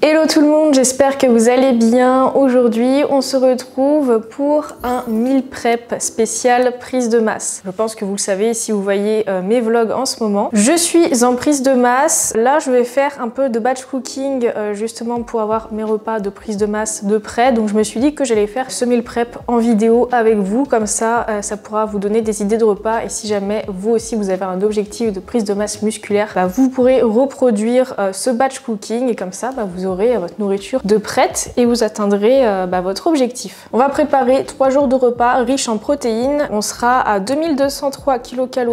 Hello tout le monde, j'espère que vous allez bien. Aujourd'hui, on se retrouve pour un meal prep spécial prise de masse. Je pense que vous le savez si vous voyez mes vlogs en ce moment. Je suis en prise de masse. Là, je vais faire un peu de batch cooking justement pour avoir mes repas de prise de masse de près. Donc je me suis dit que j'allais faire ce meal prep en vidéo avec vous. Comme ça, ça pourra vous donner des idées de repas. Et si jamais vous aussi vous avez un objectif de prise de masse musculaire, vous pourrez reproduire ce batch cooking et comme ça, vous aurez votre nourriture de prête et vous atteindrez votre objectif. On va préparer 3 jours de repas riches en protéines. On sera à 2203 kcal,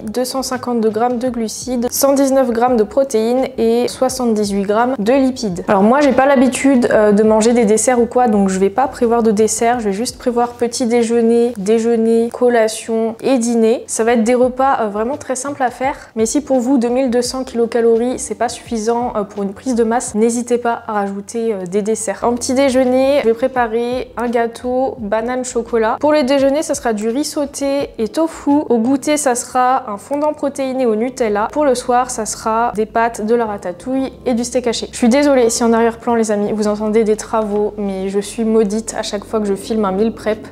252 g de glucides, 119 g de protéines et 78 g de lipides. Alors moi j'ai pas l'habitude de manger des desserts ou quoi, donc je vais pas prévoir de dessert, je vais juste prévoir petit déjeuner, déjeuner, collation et dîner. Ça va être des repas vraiment très simples à faire, mais si pour vous 2200 kcal c'est pas suffisant pour une prise de masse, n'hésitez pas à rajouter des desserts. En petit déjeuner, je vais préparer un gâteau banane chocolat. Pour le déjeuner, ça sera du riz sauté et tofu. Au goûter, ça sera un fondant protéiné au Nutella. Pour le soir, ça sera des pâtes, de la ratatouille et du steak haché. Je suis désolée si en arrière-plan, les amis, vous entendez des travaux, mais je suis maudite à chaque fois que je filme un meal prep.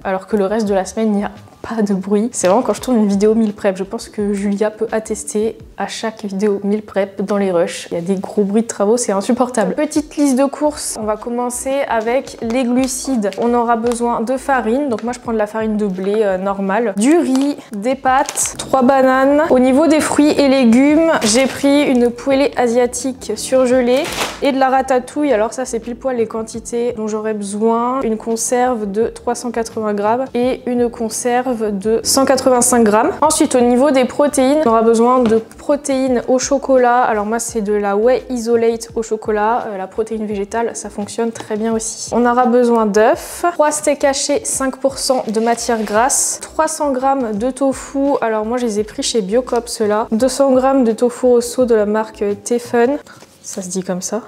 Alors que le reste de la semaine, il n'y a pas de bruit. C'est vraiment quand je tourne une vidéo meal prep, je pense que Julia peut attester à chaque vidéo meal prep dans les rushs. Il y a des gros bruits de travaux, c'est insupportable. Petite liste de courses, on va commencer avec les glucides. On aura besoin de farine, donc moi je prends de la farine de blé normale, du riz, des pâtes, 3 bananes. Au niveau des fruits et légumes, j'ai pris une poêlée asiatique surgelée et de la ratatouille. Alors ça c'est pile poil les quantités dont j'aurais besoin. Une conserve de 380 g et une conserve de 185 g. Ensuite au niveau des protéines, on aura besoin de protéines au chocolat. Alors moi c'est de la whey isolate au chocolat. La protéine végétale ça fonctionne très bien aussi. On aura besoin d'œufs, 3 steaks hachés 5% de matière grasse, 300 g de tofu. Alors moi je les ai pris chez Biocop ceux-là, 200 g de tofu rosso de la marque Tefun. Ça se dit comme ça?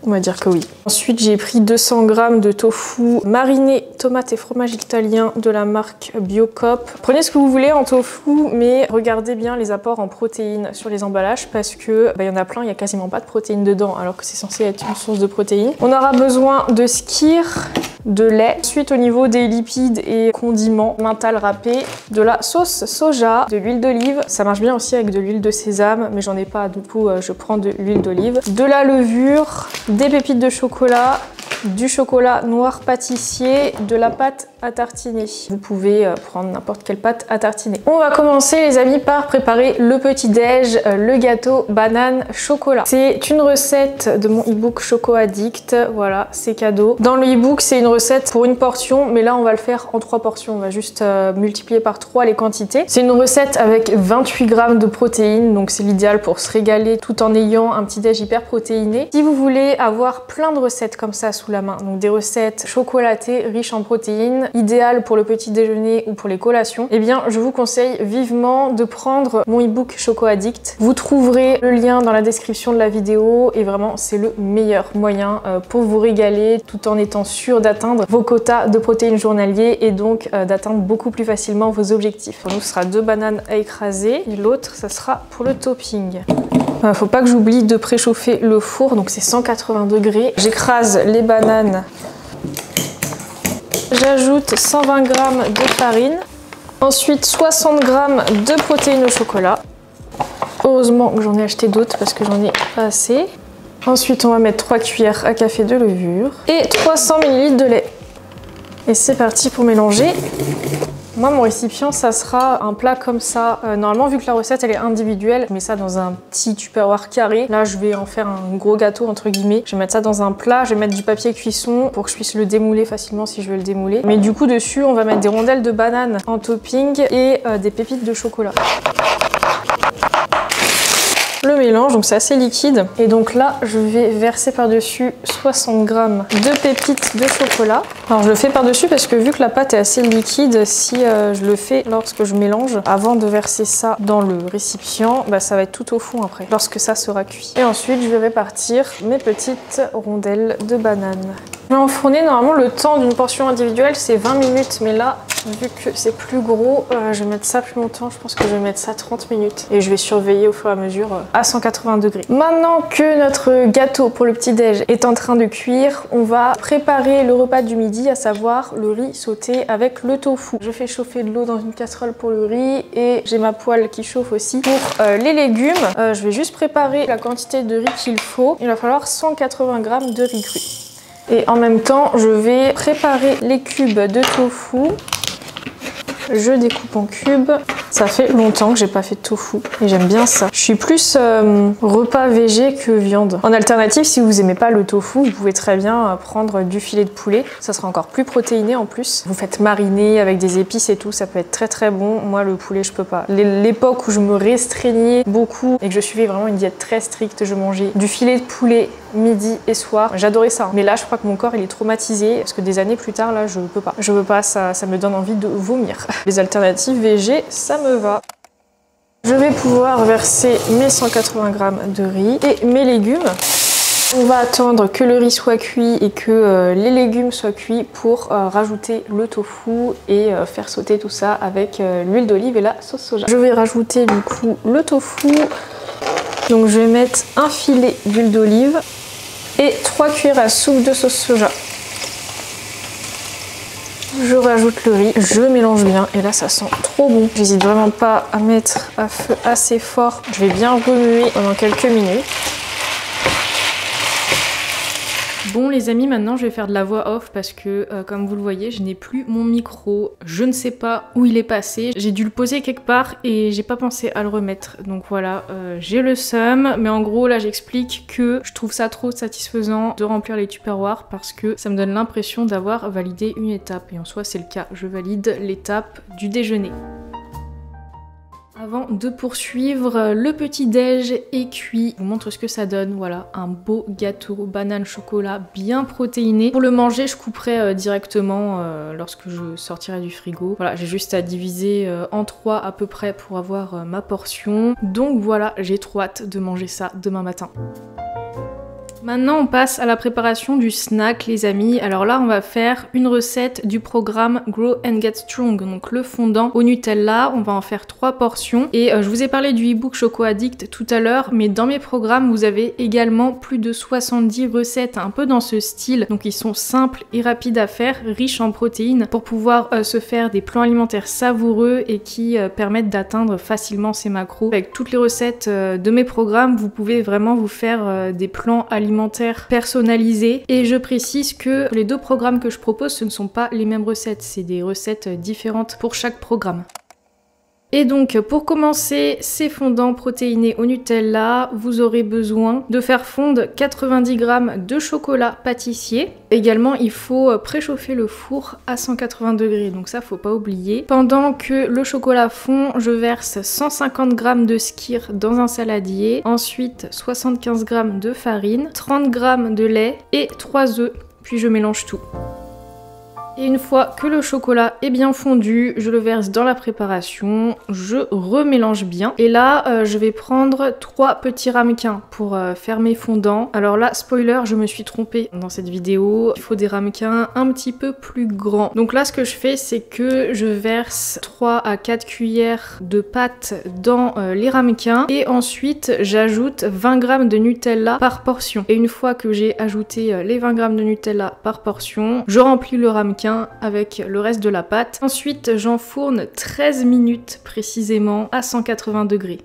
On va dire que oui. Ensuite, j'ai pris 200 g de tofu mariné, tomates et fromage italien de la marque Biocop. Prenez ce que vous voulez en tofu, mais regardez bien les apports en protéines sur les emballages parce que y en a plein, il n'y a quasiment pas de protéines dedans alors que c'est censé être une source de protéines. On aura besoin de skyr, de lait. Ensuite, au niveau des lipides et condiments, mental râpé, de la sauce soja, de l'huile d'olive. Ça marche bien aussi avec de l'huile de sésame, mais j'en ai pas, du coup, je prends de l'huile d'olive. De la levure, des pépites de chocolat, du chocolat noir pâtissier, de la pâte à tartiner. Vous pouvez prendre n'importe quelle pâte à tartiner. On va commencer les amis par préparer le petit déj, le gâteau banane chocolat. C'est une recette de mon e-book Choco Addict, voilà, c'est cadeau. Dans le e-book c'est une recette pour une portion, mais là on va le faire en 3 portions, on va juste multiplier par 3 les quantités. C'est une recette avec 28 g de protéines, donc c'est l'idéal pour se régaler tout en ayant un petit déj hyper protéiné. Si vous voulez avoir plein de recettes comme ça sous la main, donc des recettes chocolatées riches en protéines, idéal pour le petit déjeuner ou pour les collations, eh bien je vous conseille vivement de prendre mon e-book Choco Addict. Vous trouverez le lien dans la description de la vidéo et vraiment c'est le meilleur moyen pour vous régaler tout en étant sûr d'atteindre vos quotas de protéines journaliers et donc d'atteindre beaucoup plus facilement vos objectifs. Pour nous ce sera 2 bananes à écraser et l'autre ça sera pour le topping. Faut pas que j'oublie de préchauffer le four, donc c'est 180 degrés. J'écrase les bananes. J'ajoute 120 g de farine. Ensuite 60 g de protéines au chocolat. Heureusement que j'en ai acheté d'autres parce que j'en ai pas assez. Ensuite on va mettre 3 cuillères à café de levure et 300 ml de lait. Et c'est parti pour mélanger. Moi, mon récipient, ça sera un plat comme ça. Normalement, vu que la recette, elle est individuelle, je mets ça dans un petit tupperware carré. Là, je vais en faire un gros gâteau, entre guillemets. Je vais mettre ça dans un plat. Je vais mettre du papier cuisson pour que je puisse le démouler facilement si je veux le démouler. Mais du coup, dessus, on va mettre des rondelles de banane en topping et des pépites de chocolat. Le mélange, donc c'est assez liquide. Et donc là, je vais verser par-dessus 60 g de pépites de chocolat. Alors je le fais par-dessus parce que vu que la pâte est assez liquide, si je le fais lorsque je mélange, avant de verser ça dans le récipient, ça va être tout au fond après, lorsque ça sera cuit. Et ensuite, je vais répartir mes petites rondelles de banane. Je vais enfourner, normalement le temps d'une portion individuelle c'est 20 minutes, mais là, vu que c'est plus gros, je vais mettre ça plus longtemps, je pense que je vais mettre ça 30 minutes. Et je vais surveiller au fur et à mesure à 180 degrés. Maintenant que notre gâteau pour le petit-déj est en train de cuire, on va préparer le repas du midi, à savoir le riz sauté avec le tofu. Je fais chauffer de l'eau dans une casserole pour le riz et j'ai ma poêle qui chauffe aussi pour les légumes. Je vais juste préparer la quantité de riz qu'il faut. Il va falloir 180 g de riz cru. Et en même temps, je vais préparer les cubes de tofu. Je découpe en cubes. Ça fait longtemps que j'ai pas fait de tofu et j'aime bien ça. Je suis plus repas végé que viande. En alternative, si vous aimez pas le tofu, vous pouvez très bien prendre du filet de poulet. Ça sera encore plus protéiné en plus. Vous faites mariner avec des épices et tout, ça peut être très très bon. Moi, le poulet, je peux pas. L'époque où je me restreignais beaucoup et que je suivais vraiment une diète très stricte, je mangeais du filet de poulet midi et soir. J'adorais ça. Mais là, je crois que mon corps, il est traumatisé parce que des années plus tard, là, je peux pas. Je peux pas, ça me donne envie de vomir. Les alternatives végé, ça me va. Je vais pouvoir verser mes 180 g de riz et mes légumes. On va attendre que le riz soit cuit et que les légumes soient cuits pour rajouter le tofu et faire sauter tout ça avec l'huile d'olive et la sauce soja. Je vais rajouter du coup le tofu. Donc je vais mettre un filet d'huile d'olive et 3 cuillères à soupe de sauce soja. Je rajoute le riz, je mélange bien et là ça sent trop bon. J'hésite vraiment pas à mettre à feu assez fort. Je vais bien remuer pendant quelques minutes. Bon les amis, maintenant je vais faire de la voix off parce que comme vous le voyez, je n'ai plus mon micro. Je ne sais pas où il est passé. J'ai dû le poser quelque part et j'ai pas pensé à le remettre. Donc voilà, j'ai le seum. Mais en gros là j'explique que je trouve ça trop satisfaisant de remplir les tupperwares parce que ça me donne l'impression d'avoir validé une étape. Et en soi c'est le cas, je valide l'étape du déjeuner. Avant de poursuivre, le petit-déj est cuit. Je vous montre ce que ça donne. Voilà, un beau gâteau banane chocolat bien protéiné. Pour le manger, je couperai directement lorsque je sortirai du frigo. Voilà, j'ai juste à diviser en 3 à peu près pour avoir ma portion. Donc voilà, j'ai trop hâte de manger ça demain matin. Maintenant on passe à la préparation du snack les amis. Alors là on va faire une recette du programme Grow and Get Strong, donc le fondant au Nutella. On va en faire 3 portions et je vous ai parlé du e-book Choco Addict tout à l'heure, mais dans mes programmes vous avez également plus de 70 recettes un peu dans ce style. Donc ils sont simples et rapides à faire, riches en protéines pour pouvoir se faire des plans alimentaires savoureux et qui permettent d'atteindre facilement ces macros. Avec toutes les recettes de mes programmes, vous pouvez vraiment vous faire des plans alimentaires personnalisés. Et je précise que les 2 programmes que je propose, ce ne sont pas les mêmes recettes, c'est des recettes différentes pour chaque programme. Et donc pour commencer ces fondants protéinés au Nutella, vous aurez besoin de faire fondre 90 g de chocolat pâtissier. Également il faut préchauffer le four à 180 degrés, donc ça faut pas oublier. Pendant que le chocolat fond, je verse 150 g de skyr dans un saladier, ensuite 75 g de farine, 30 g de lait et 3 œufs, puis je mélange tout. Et une fois que le chocolat est bien fondu, je le verse dans la préparation, je remélange bien. Et là, je vais prendre 3 petits ramequins pour faire mes fondants. Alors là, spoiler, je me suis trompée dans cette vidéo. Il faut des ramequins un petit peu plus grands. Donc là, ce que je fais, c'est que je verse 3 à 4 cuillères de pâte dans les ramequins. Et ensuite, j'ajoute 20 g de Nutella par portion. Et une fois que j'ai ajouté les 20 g de Nutella par portion, je remplis le ramequin avec le reste de la pâte. Ensuite, j'enfourne 13 minutes précisément à 180 degrés.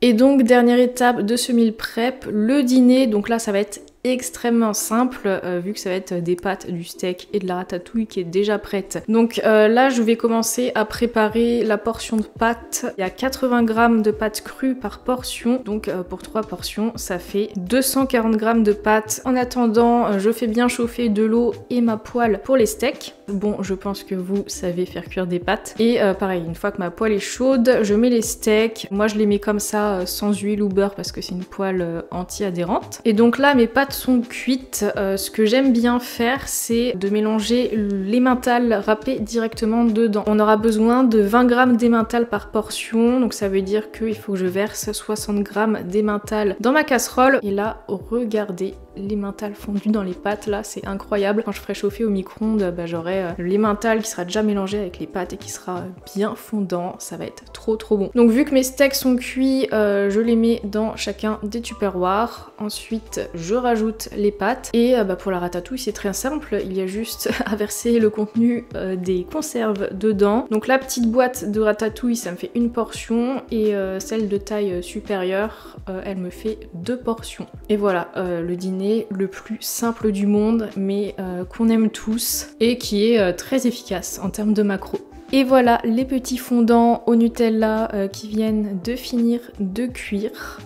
Et donc, dernière étape de ce meal prep, le dîner. Donc là, ça va être extrêmement simple vu que ça va être des pâtes, du steak et de la ratatouille qui est déjà prête. Donc là je vais commencer à préparer la portion de pâtes. Il y a 80 g de pâtes crues par portion, donc pour 3 portions ça fait 240 g de pâtes. En attendant je fais bien chauffer de l'eau et ma poêle pour les steaks. Bon, je pense que vous savez faire cuire des pâtes. Et pareil, une fois que ma poêle est chaude, je mets les steaks. Moi je les mets comme ça sans huile ou beurre parce que c'est une poêle anti-adhérente. Et donc là mes pâtes sont cuites. Ce que j'aime bien faire, c'est de mélanger l'emmental râpé directement dedans. On aura besoin de 20 g d'emmental par portion, donc ça veut dire qu'il faut que je verse 60 g d'emmental dans ma casserole. Et là, regardez, l'emmental fondu dans les pâtes là, c'est incroyable. Quand je ferai chauffer au micro-ondes, j'aurai l'emmental qui sera déjà mélangé avec les pâtes et qui sera bien fondant, ça va être trop bon. Donc vu que mes steaks sont cuits, je les mets dans chacun des tupperwares. Ensuite je rajoute les pâtes et pour la ratatouille c'est très simple, il y a juste à verser le contenu des conserves dedans. Donc la petite boîte de ratatouille ça me fait une portion et celle de taille supérieure elle me fait 2 portions. Et voilà le dîner le plus simple du monde mais qu'on aime tous et qui est très efficace en termes de macros. Et voilà les petits fondants au Nutella qui viennent de finir de cuire.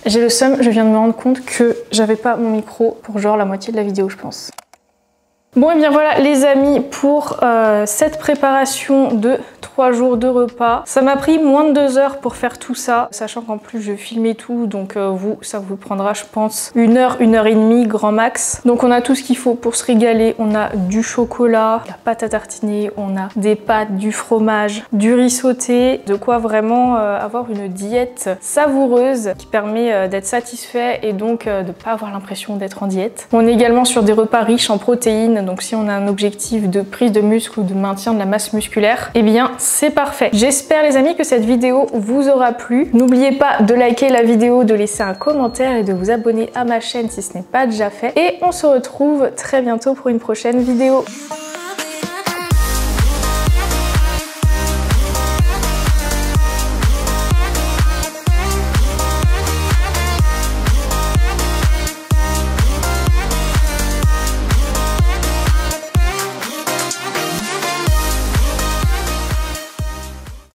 J'ai le seum, je viens de me rendre compte que j'avais pas mon micro pour genre la moitié de la vidéo je pense. Bon et bien voilà les amis pour cette préparation de 3 jours de repas. Ça m'a pris moins de 2 heures pour faire tout ça, sachant qu'en plus je filmais tout, donc ça vous prendra je pense 1 heure, 1 heure et demie grand max. Donc on a tout ce qu'il faut pour se régaler, on a du chocolat, la pâte à tartiner, on a des pâtes, du fromage, du riz sauté, de quoi vraiment avoir une diète savoureuse qui permet d'être satisfait et donc de pas avoir l'impression d'être en diète. On est également sur des repas riches en protéines, donc si on a un objectif de prise de muscle ou de maintien de la masse musculaire, eh bien c'est parfait. J'espère les amis que cette vidéo vous aura plu. N'oubliez pas de liker la vidéo, de laisser un commentaire et de vous abonner à ma chaîne si ce n'est pas déjà fait. Et on se retrouve très bientôt pour une prochaine vidéo.